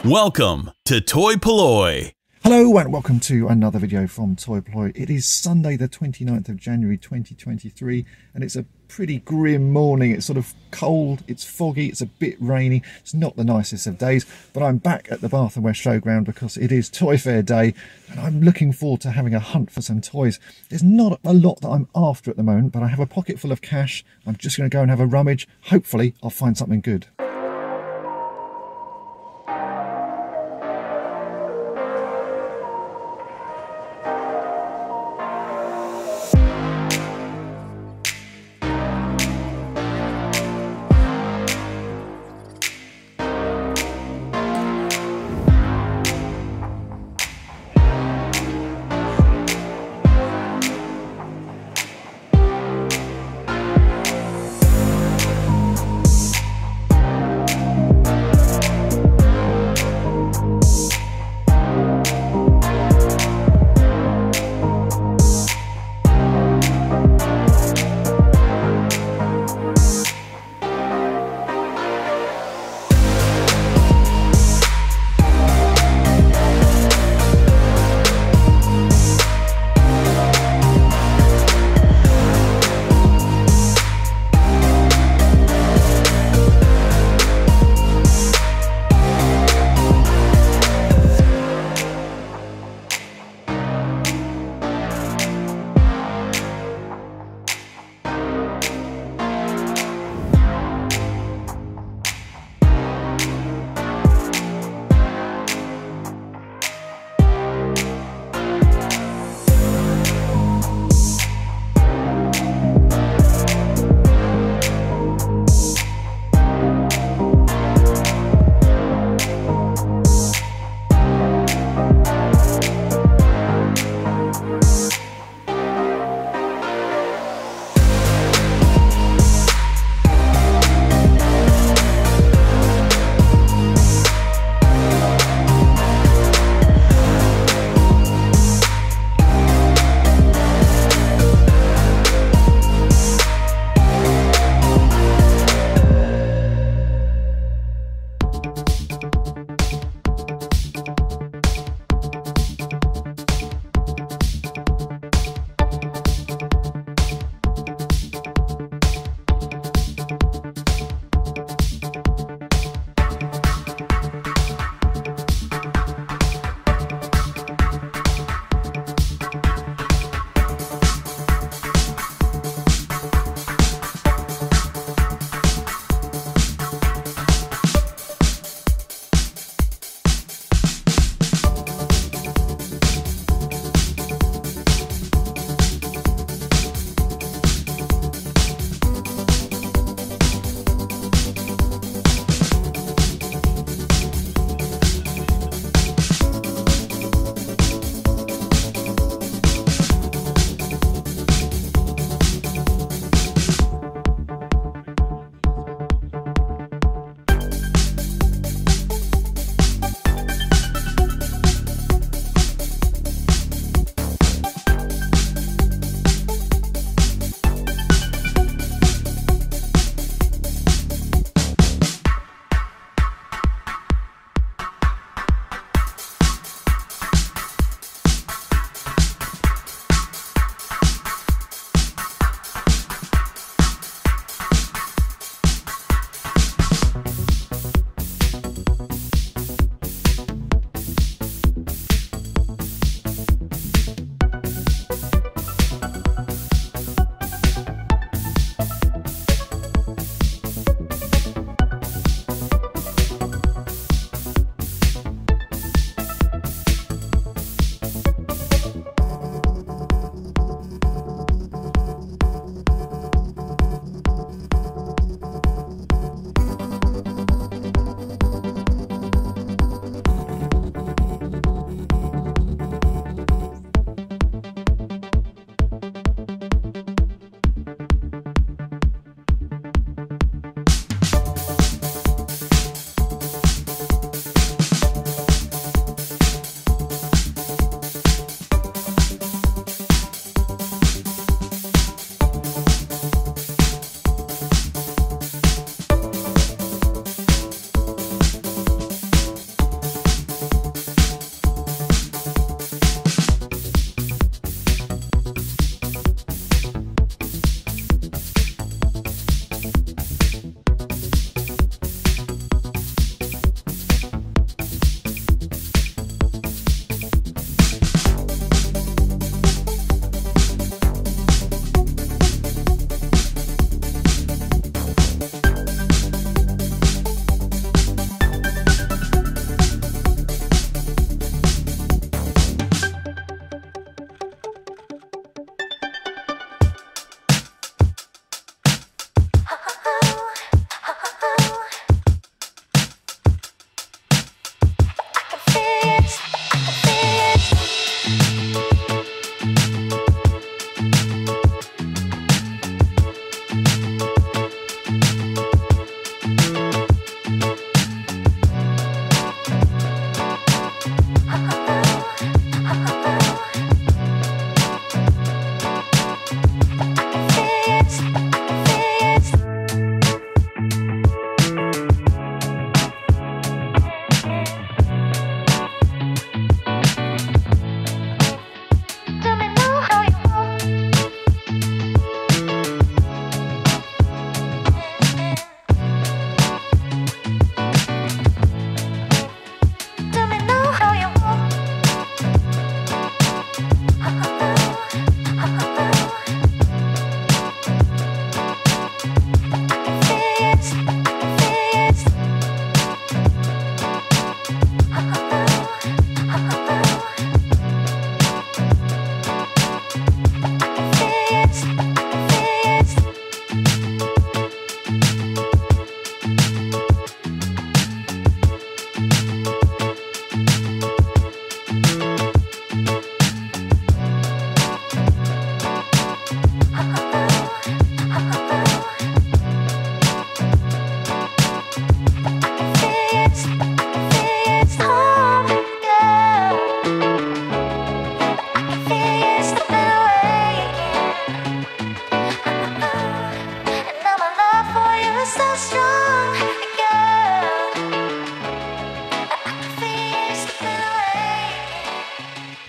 Welcome to toy-polloi. Hello and welcome to another video from toy-polloi. It is Sunday the 29th of January 2023 and it's a pretty grim morning. It's sort of cold, it's foggy, it's a bit rainy. It's not the nicest of days, but I'm back at the Bath & West Showground because it is Toy Fair Day and I'm looking forward to having a hunt for some toys. There's not a lot that I'm after at the moment, but I have a pocket full of cash. I'm just going to go and have a rummage. Hopefully I'll find something good.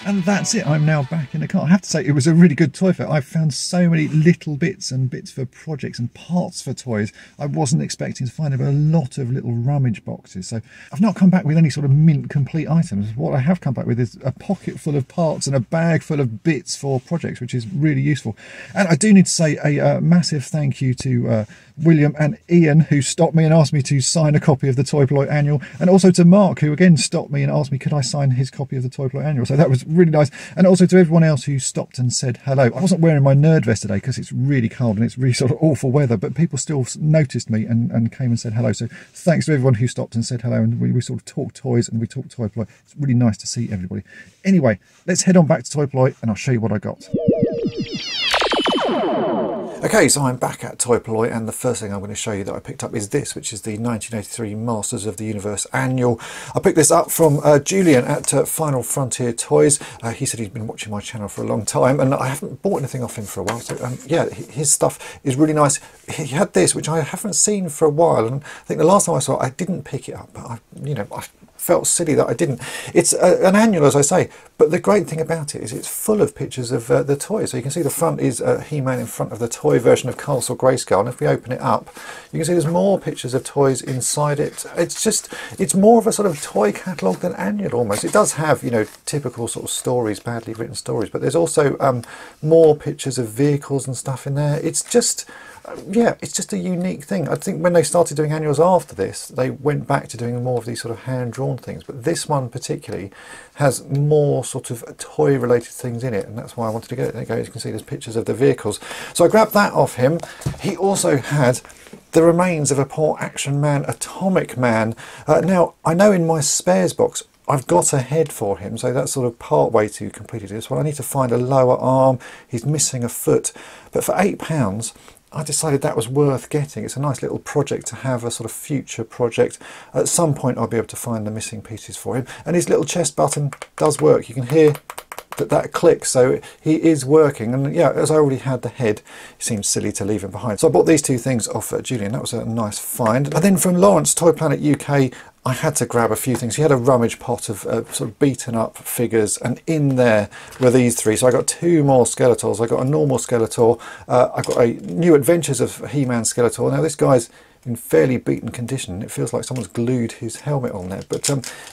And that's it, I'm now back in the car. I have to say, it was a really good toy fair. I found so many little bits and bits for projects and parts for toys. I wasn't expecting to find a lot of little rummage boxes. So I've not come back with any sort of mint complete items. What I have come back with is a pocket full of parts and a bag full of bits for projects, which is really useful. And I do need to say a massive thank you to William and Ian, who stopped me and asked me to sign a copy of the toy-polloi annual, and also to Mark, who again stopped me and asked me could I sign his copy of the toy-polloi annual. So that was really nice. And also to everyone else who stopped and said hello. I wasn't wearing my nerd vest today because it's really cold and it's really sort of awful weather, but people still noticed me and came and said hello. So thanks to everyone who stopped and said hello, and we sort of talked toys and we talked toy-polloi. It's really nice to see everybody. Anyway, let's head on back to toy-polloi and I'll show you what I got. Okay, so I'm back at toy-polloi, and the first thing I'm going to show you that I picked up is this, which is the 1983 Masters of the Universe annual. I picked this up from Julian at Final Frontier Toys. He said he'd been watching my channel for a long time, and I haven't bought anything off him for a while. So yeah, his stuff is really nice. He had this, which I haven't seen for a while, and I think the last time I saw it, I didn't pick it up, but I felt silly that I didn't. It's an annual, as I say, but the great thing about it is it's full of pictures of the toys. So you can see the front is He-Man in front of the toy version of Castle Grayskull, and if we open it up, you can see there's more pictures of toys inside it. It's more of a sort of toy catalogue than annual almost. It does have, you know, typical sort of stories, badly written stories, but there's also more pictures of vehicles and stuff in there. It's just yeah, it's just a unique thing. I think when they started doing annuals after this, they went back to doing more of these sort of hand-drawn things, but this one particularly has more sort of toy-related things in it, and that's why I wanted to get it. There you go, you can see there's pictures of the vehicles. So I grabbed that off him. He also had the remains of a poor Action Man, Atomic Man. Now, I know in my spares box, I've got a head for him, so that's sort of part way to completed this one. I need to find a lower arm. He's missing a foot, but for £8, I decided that was worth getting. It's a nice little project to have, a sort of future project. At some point I'll be able to find the missing pieces for him. And his little chest button does work. You can hear that clicks, so he is working. And yeah, as I already had the head, it seems silly to leave him behind. So I bought these two things off Julian. That was a nice find. And then from Lawrence, Toy Planet UK, I had to grab a few things. He had a rummage pot of sort of beaten up figures, and in there were these three. So I got two more Skeletors. I got a normal Skeletor. I got a New Adventures of He-Man Skeletor. Now this guy's in fairly beaten condition. It feels like someone's glued his helmet on there, but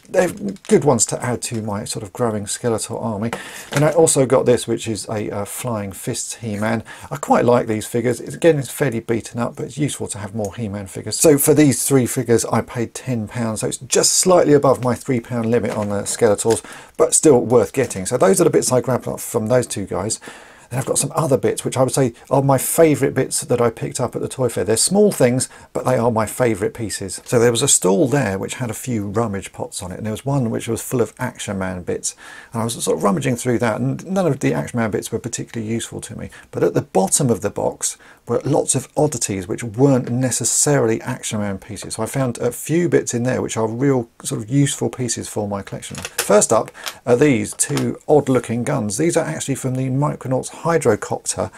they're good ones to add to my sort of growing Skeletor army. And I also got this, which is a Flying Fists He-Man. I quite like these figures. Again, it's fairly beaten up, but it's useful to have more He-Man figures. So for these three figures, I paid £10, so it's just slightly above my £3 limit on the Skeletors, but still worth getting. So those are the bits I grabbed up from those two guys. Then I've got some other bits which I would say are my favourite bits that I picked up at the toy fair. They're small things, but they are my favourite pieces. So there was a stall there which had a few rummage pots on it, and there was one which was full of Action Man bits. And I was sort of rummaging through that, and none of the Action Man bits were particularly useful to me. But at the bottom of the box were lots of oddities which weren't necessarily Action Man pieces. So I found a few bits in there which are real sort of useful pieces for my collection. First up are these two odd looking guns. These are actually from the Micronauts Hydrocopter.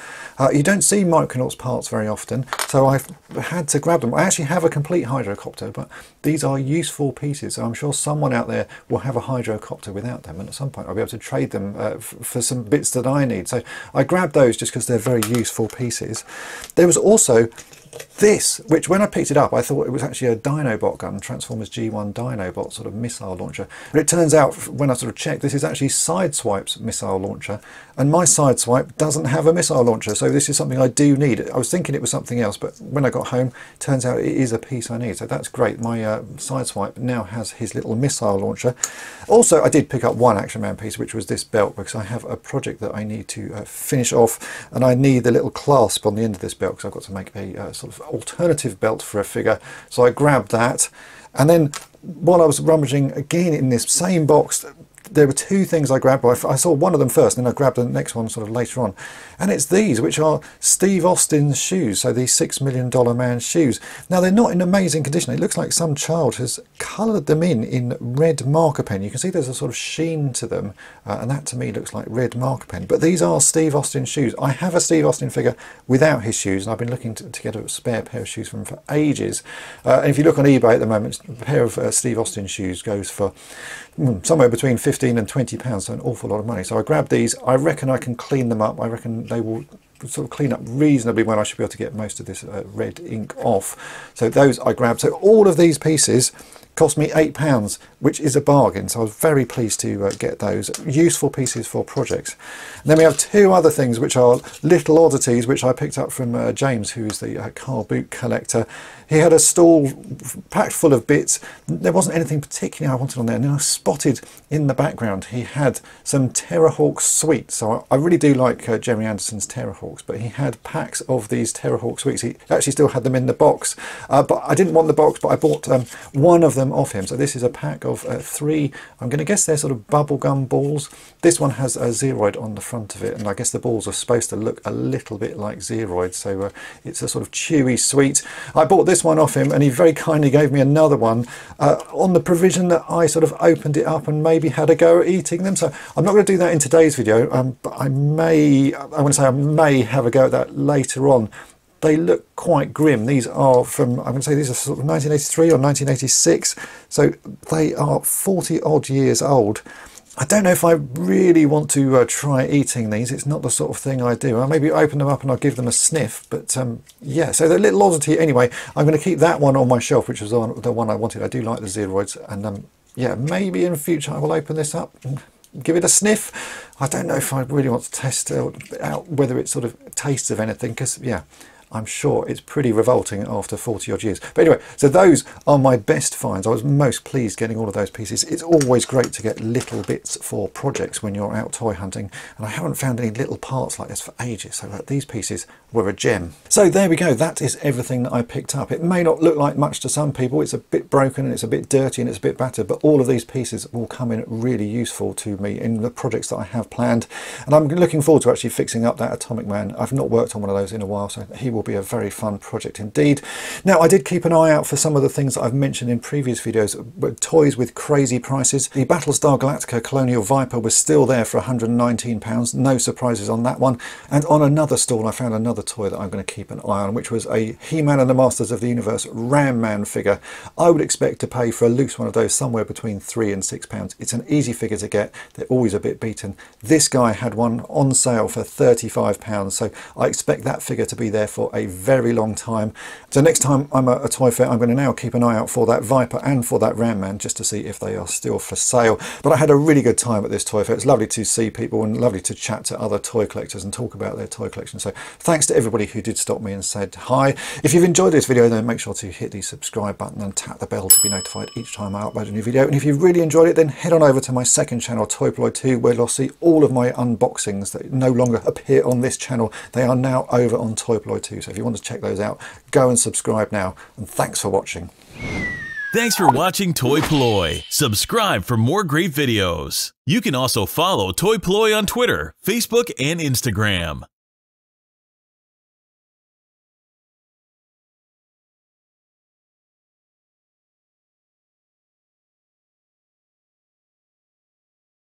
You don't see Micronauts parts very often, so I've had to grab them. I actually have a complete Hydrocopter, but these are useful pieces, so I'm sure someone out there will have a Hydrocopter without them, and at some point I'll be able to trade them for some bits that I need. So I grabbed those just because they're very useful pieces. There was also this, which when I picked it up I thought it was actually a Dinobot gun, Transformers G1 Dinobot sort of missile launcher, but it turns out when I sort of checked, this is actually Sideswipe's missile launcher, and my Sideswipe doesn't have a missile launcher, so this is something I do need. I was thinking it was something else, but when I got home it turns out it is a piece I need, so that's great. My Sideswipe now has his little missile launcher. Also I did pick up one Action Man piece, which was this belt, because I have a project that I need to finish off, and I need the little clasp on the end of this belt because I've got to make a sort of alternative belt for a figure. So I grabbed that, and then while I was rummaging again in this same box, there were two things I grabbed. I saw one of them first, and then I grabbed the next one sort of later on, and it's these, which are Steve Austin's shoes, so these $6 Million Man shoes. Now they're not in amazing condition. It looks like some child has coloured them in red marker pen. You can see there's a sort of sheen to them, and that to me looks like red marker pen, but these are Steve Austin shoes. I have a Steve Austin figure without his shoes, and I've been looking to get a spare pair of shoes from him for ages. And if you look on eBay at the moment, a pair of Steve Austin shoes goes for somewhere between 50 15 and 20 pounds, so an awful lot of money. So I grabbed these. I reckon I can clean them up. I reckon they will sort of clean up reasonably well. I should be able to get most of this red ink off. So those I grabbed. So all of these pieces cost me £8, which is a bargain. So I was very pleased to get those useful pieces for projects. And then we have two other things which are little oddities which I picked up from James, who is the car boot collector. He had a stall packed full of bits. There wasn't anything particularly I wanted on there, and then I spotted in the background he had some Terrahawk sweets. So I really do like Jeremy Anderson's Terrahawks, but he had packs of these Terrahawk sweets. He actually still had them in the box, but I didn't want the box, but I bought one of them off him. So this is a pack of 3, I'm going to guess they're sort of bubblegum balls. This one has a Zeroid on the front of it, and I guess the balls are supposed to look a little bit like Zeroid, so it's a sort of chewy sweet. I bought this one off him, and he very kindly gave me another one on the provision that I sort of opened it up and maybe had a go at eating them. So I'm not going to do that in today's video, but I may have a go at that later on. They look quite grim. These are from, I'm going to say these are sort of 1983 or 1986, so they are 40 odd years old. I don't know if I really want to try eating these. It's not the sort of thing I do. I'll maybe open them up and I'll give them a sniff, but yeah, so the little oddity anyway. I'm going to keep that one on my shelf, which was the one I wanted. I do like the Zeroids, and yeah, maybe in future I will open this up and give it a sniff. I don't know if I really want to test out whether it sort of tastes of anything, because yeah, I'm sure it's pretty revolting after 40 odd years. But anyway, so those are my best finds. I was most pleased getting all of those pieces. It's always great to get little bits for projects when you're out toy hunting, and I haven't found any little parts like this for ages, so these pieces were a gem. So there we go, that is everything that I picked up. It may not look like much to some people. It's a bit broken and it's a bit dirty and it's a bit battered, but all of these pieces will come in really useful to me in the projects that I have planned, and I'm looking forward to actually fixing up that Atomic Man. I've not worked on one of those in a while, so he will be a very fun project indeed. Now, I did keep an eye out for some of the things that I've mentioned in previous videos, toys with crazy prices. The Battlestar Galactica Colonial Viper was still there for £119, no surprises on that one. And on another stall I found another toy that I'm going to keep an eye on, which was a He-Man and the Masters of the Universe Ram Man figure. I would expect to pay for a loose one of those somewhere between £3 and £6. It's an easy figure to get, they're always a bit beaten. This guy had one on sale for £35, so I expect that figure to be there for a very long time. So next time I'm at a toy fair, I'm going to now keep an eye out for that Viper and for that Ram Man, just to see if they are still for sale. But I had a really good time at this toy fair. It's lovely to see people and lovely to chat to other toy collectors and talk about their toy collection. So thanks to everybody who did stop me and said hi. If you've enjoyed this video, then make sure to hit the subscribe button and tap the bell to be notified each time I upload a new video. And if you've really enjoyed it, then head on over to my second channel, toy-polloi 2, where you'll see all of my unboxings that no longer appear on this channel. They are now over on toy-polloi 2. So if you want to check those out, go and subscribe now, and thanks for watching. Thanks for watching toy-polloi. Subscribe for more great videos. You can also follow toy-polloi on Twitter, Facebook, and Instagram.